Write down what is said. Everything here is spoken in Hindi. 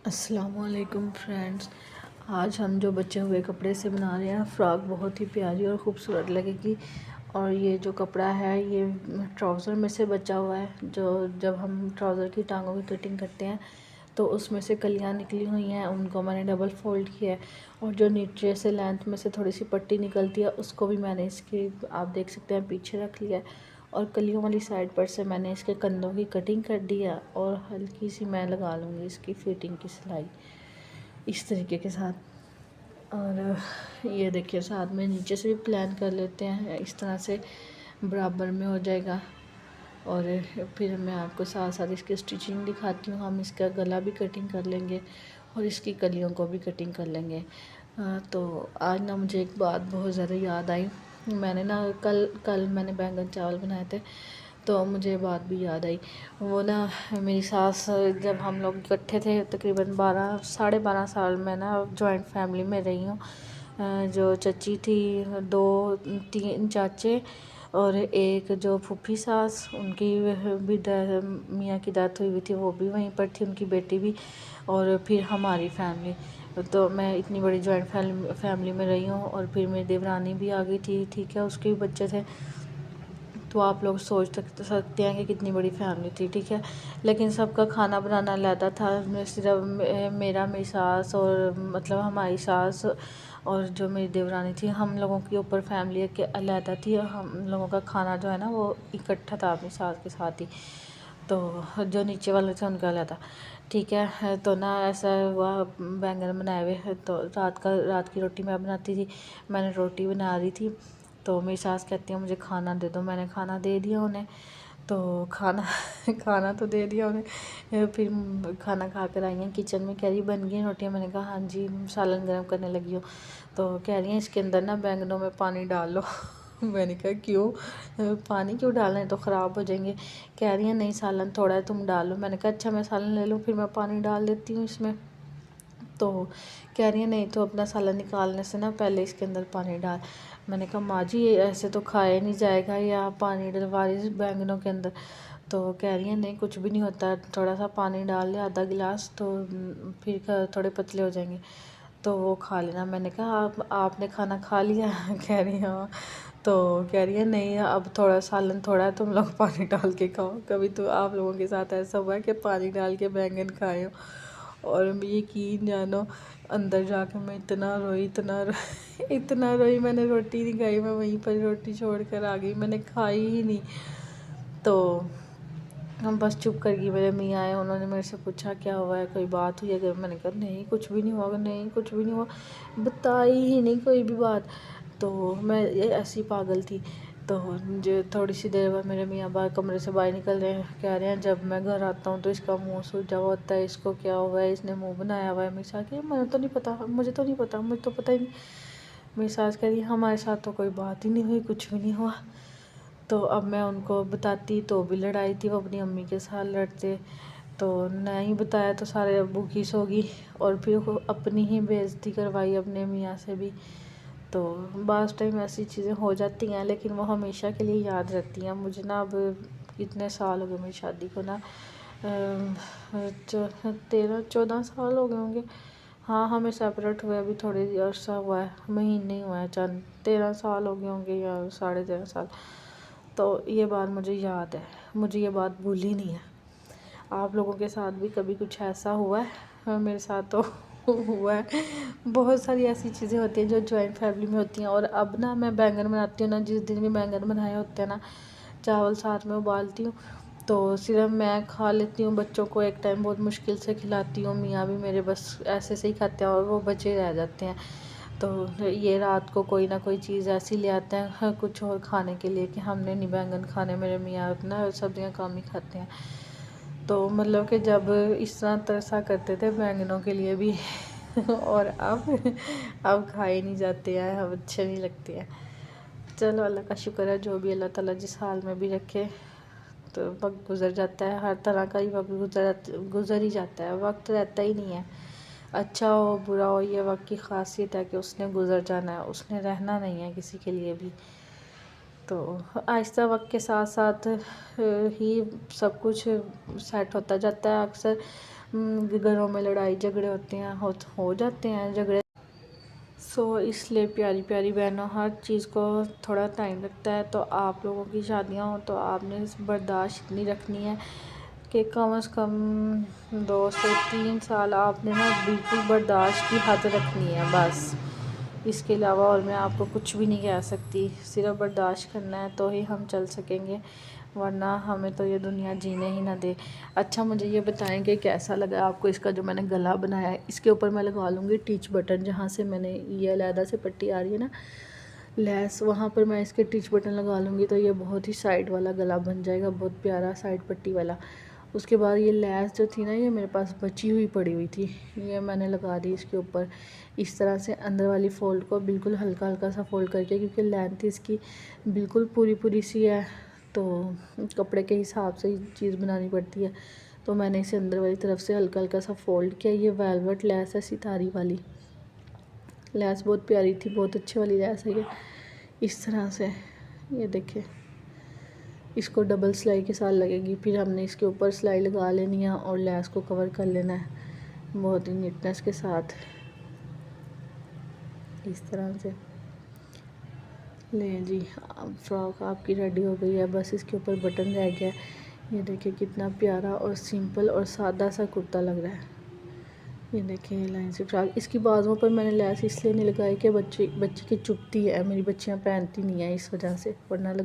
अस्सलामुअलैकुम फ्रेंड्स। आज हम जो बचे हुए कपड़े से बना रहे हैं फ़्रॉक, बहुत ही प्यारी और ख़ूबसूरत लगेगी। और ये जो कपड़ा है ये ट्राउज़र में से बचा हुआ है। जो जब हम ट्राउज़र की टांगों की कटिंग करते हैं तो उसमें से कलियां निकली हुई हैं, उनको मैंने डबल फोल्ड किया है। और जो नीचे से लेंथ में से थोड़ी सी पट्टी निकलती है उसको भी मैंने इसकी, आप देख सकते हैं, पीछे रख लिया है। और कलियों वाली साइड पर से मैंने इसके कंधों की कटिंग कर दी है और हल्की सी मैं लगा लूँगी इसकी फिटिंग की सिलाई इस तरीके के साथ। और ये देखिए, साथ में नीचे से भी प्लान कर लेते हैं, इस तरह से बराबर में हो जाएगा। और फिर मैं आपको साथ साथ इसकी स्टिचिंग दिखाती हूँ। हम इसका गला भी कटिंग कर लेंगे और इसकी कलियों को भी कटिंग कर लेंगे। तो आज ना मुझे एक बात बहुत ज़्यादा याद आई। मैंने ना कल मैंने बैंगन चावल बनाए थे, तो मुझे बात भी याद आई। वो ना मेरी सास, जब हम लोग इकट्ठे थे तकरीबन 12 साढ़े 12 साल मैं ना जॉइंट फैमिली में रही हूँ। जो चची थी, 2-3 चाचे और एक जो फूफी सास, उनकी भी मियाँ की डेथ हुई थी, वो भी वहीं पर थी, उनकी बेटी भी। और फिर हमारी फैमिली, तो मैं इतनी बड़ी जॉइंट फैमिली में रही हूँ। और फिर मेरी देवरानी भी आ गई थी, ठीक है, उसके भी बच्चे थे। तो आप लोग सोच सकते हैं कि कितनी बड़ी फैमिली थी, ठीक है। लेकिन सबका खाना बनाना अलग था। सिर्फ मेरा, मेरी सास और मतलब हमारी सास और जो मेरी देवरानी थी, हम लोगों के ऊपर फैमिली के अलग थी। और हम लोगों का खाना जो है ना वो इकट्ठा था अपनी सास के साथ ही। तो जो नीचे वाले थे उनका अलग था, ठीक है। तो ना ऐसा हुआ, बैंगन बनाए हुए, तो रात की रोटी मैं बनाती थी। मैंने रोटी बना रही थी तो मेरी सास कहती है मुझे खाना दे दो। मैंने खाना दे दिया उन्हें, तो खाना खाना तो दे दिया उन्हें। फिर खाना खा कर आई हैं किचन में, कह रही बन गई रोटियाँ। मैंने कहा हाँ जी, सालन गर्म करने लगी हूँ। तो कह रही हैं इसके अंदर ना बैंगनों में पानी डाल लो। मैंने कहा क्यों, पानी क्यों डालना है, तो ख़राब हो जाएंगे। कह रही हैं नहीं, सालन थोड़ा है, तुम डालो। मैंने कहा अच्छा, मैं सालन ले लूँ, फिर मैं पानी डाल देती हूँ इसमें। तो कह रही है नहीं, तो अपना सालन निकालने से ना पहले इसके अंदर पानी डाल। मैंने कहा माँ जी, ये ऐसे तो खाया नहीं जाएगा, या पानी डलवा रही बैंगनों के अंदर। तो कह रही है नहीं, कुछ भी नहीं होता, थोड़ा सा पानी डाल ले, आधा गिलास, तो फिर थोड़े पतले हो जाएंगे, तो वो खा लेना। मैंने कहा आपने खाना खा लिया? कह रही है हाँ। तो कह रही है नहीं, अब थोड़ा सालन थोड़ा है, तुम लोग पानी डाल के खाओ। कभी तो आप लोगों के साथ ऐसा हुआ है कि पानी डाल के बैंगन खाए हो? और यकीन जानो, अंदर जाके मैं इतना रोई, मैंने रोटी नहीं खाई, मैं वहीं पर रोटी छोड़ कर आ गई, मैंने खाई ही नहीं। तो हम बस चुप कर गई। मेरे मियाँ आए, उन्होंने मेरे से पूछा क्या हुआ है, कोई बात हुई है? मैंने कहा नहीं, कुछ भी नहीं हुआ, नहीं कुछ भी नहीं हुआ, बताई ही नहीं कोई भी बात। तो मैं ये ऐसी पागल थी। तो जो थोड़ी सी देर बाद मेरे मियाँ बाहर कमरे से बाहर निकल रहे हैं, कह रहे हैं जब मैं घर आता हूँ तो इसका मुंह सूजा होता है, इसको क्या हुआ है, इसने मुंह बनाया हुआ है। मेरी सास कह रही मुझे तो नहीं पता, मुझे तो नहीं पता, मुझे तो पता ही नहीं। मेरी सास कह रही हमारे साथ तो कोई बात ही नहीं हुई, कुछ भी नहीं हुआ। तो अब मैं उनको बताती तो भी लड़ाई थी, वो अपनी अम्मी के साथ लड़ते। तो नहीं बताया तो सारे अब्बू की होगी, और फिर वो अपनी ही बेइज्जती करवाई अपने मियाँ से भी। तो बास टाइम ऐसी चीज़ें हो जाती हैं, लेकिन वो हमेशा के लिए याद रहती हैं मुझे ना। अब कितने साल हो गए मेरी शादी को ना, 13-14 साल हो गए होंगे। हाँ, हमें सेपरेट हुए अभी थोड़ी अर्सा हुआ है, महीने हुआ है, चंद 13 साल हो गए होंगे या 13.5 साल। तो ये बात मुझे याद है, मुझे ये बात भूली नहीं है। आप लोगों के साथ भी कभी कुछ ऐसा हुआ है? मेरे साथ तो हुआ है। बहुत सारी ऐसी चीज़ें होती हैं जो जॉइंट फैमिली में होती हैं। और अब ना मैं बैंगन बनाती हूँ ना, जिस दिन भी बैंगन बनाए होते हैं ना, चावल साथ में उबालती हूँ, तो सिर्फ मैं खा लेती हूँ, बच्चों को एक टाइम बहुत मुश्किल से खिलाती हूँ। मियाँ भी मेरे बस ऐसे से ही खाते हैं और वो बचे रह जाते हैं। तो ये रात को कोई ना कोई चीज़ ऐसी ले आते हैं कुछ और खाने के लिए कि हमने नहीं बैंगन खाने, मेरे मियाँ अपना सब्जियाँ कम ही खाते हैं। तो मतलब कि जब इस तरह तरसा करते थे बैंगनों के लिए भी और अब खाए नहीं जाते हैं, अब अच्छे नहीं लगते हैं। चलो, अल्लाह का शुक्र है, जो भी अल्लाह ताला जिस हाल में भी रखे। तो वक्त गुज़र जाता है, हर तरह का ही वक्त गुज़र ही जाता है, वक्त रहता ही नहीं है। अच्छा हो बुरा हो, ये वक्त की ख़ासियत है कि उसने गुज़र जाना है, उसने रहना नहीं है किसी के लिए भी। तो आहिस्ता वक्त के साथ साथ ही सब कुछ सेट होता जाता है। अक्सर घरों में लड़ाई झगड़े होते हैं, हो जाते हैं झगड़े। इसलिए प्यारी प्यारी बहनों, हर चीज़ को थोड़ा टाइम लगता है। तो आप लोगों की शादियां हो तो आपने बर्दाश्त इतनी रखनी है कि कम से कम 2 से 3 साल आपने ना बिल्कुल बर्दाश्त की हद रखनी है बस। इसके अलावा और मैं आपको कुछ भी नहीं कह सकती, सिर्फ बर्दाश्त करना है तो ही हम चल सकेंगे, वरना हमें तो ये दुनिया जीने ही ना दे। अच्छा, मुझे ये बताएं कि कैसा लगा आपको इसका जो मैंने गला बनाया है। इसके ऊपर मैं लगा लूँगी टिच बटन, जहाँ से मैंने ये अलहदा से पट्टी आ रही है ना लेस, वहाँ पर मैं इसके टिच बटन लगा लूँगी तो ये बहुत ही साइड वाला गला बन जाएगा, बहुत प्यारा साइड पट्टी वाला। उसके बाद ये लैस जो थी ना, ये मेरे पास बची हुई पड़ी हुई थी, ये मैंने लगा दी इसके ऊपर इस तरह से अंदर वाली फ़ोल्ड को बिल्कुल हल्का हल्का सा फ़ोल्ड करके, क्योंकि लेंथ इसकी बिल्कुल पूरी पूरी सी है तो कपड़े के हिसाब से ही चीज़ बनानी पड़ती है। तो मैंने इसे अंदर वाली तरफ से हल्का हल्का सा फ़ोल्ड किया। ये वेलवेट लैस है, सितारी वाली लैस, बहुत प्यारी थी, बहुत अच्छी वाली लैस है ये। इस तरह से ये देखिए, इसको डबल सिलाई के साथ लगेगी, फिर हमने इसके ऊपर सिलाई लगा लेनी है और लैस को कवर कर लेना है बहुत ही नीटनेस के साथ। इस तरह से ले जी, फ्रॉक आपकी रेडी हो गई है, बस इसके ऊपर बटन रह गया। ये देखिए कितना प्यारा और सिंपल और सादा सा कुर्ता लग रहा है। ये देखिए ये लाइन से फ्रॉक, इसकी बाजुओं पर मैंने लैस इसलिए नहीं लगाई कि बच्ची की चुभती है, मेरी बच्चियां पहनती नहीं है इस वजह से, वरना